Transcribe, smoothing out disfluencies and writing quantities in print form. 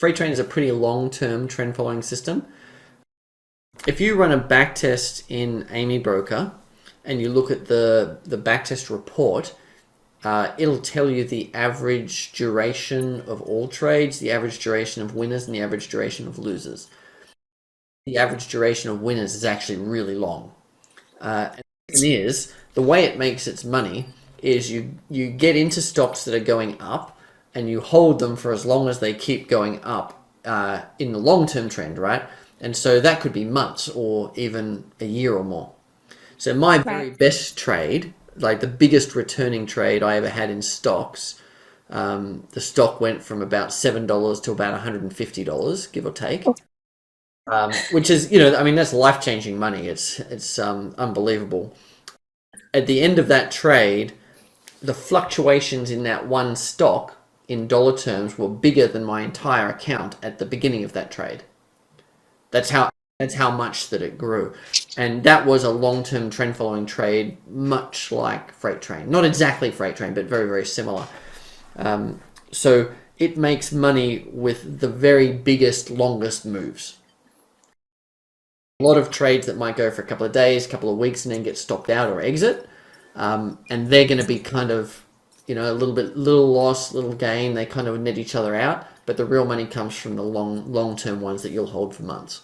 freight train is a pretty long-term trend following system. If you run a backtest in Amy Broker and you look at the backtest report, it'll tell you the average duration of all trades, the average duration of winners, and the average duration of losers. The average duration of winners is actually really long. And the way it makes its money is you get into stocks that are going up and you hold them for as long as they keep going up in the long-term trend, right? And so that could be months or even a year or more. So my very best trade, like the biggest returning trade I ever had in stocks, the stock went from about $7 to about $150, give or take. Which is, I mean, that's life-changing money. It's unbelievable. At the end of that trade, the fluctuations in that one stock in dollar terms were bigger than my entire account at the beginning of that trade. That's how much that it grew. And that was a long-term trend following trade, much like freight train. Not exactly freight train, but very, very similar. So it makes money with the very biggest, longest moves. A lot of trades that might go for a couple of days, a couple of weeks, and then get stopped out or exit. And they're going to be kind of, a little loss, little gain. They kind of net each other out. But the real money comes from the long-term ones that you'll hold for months.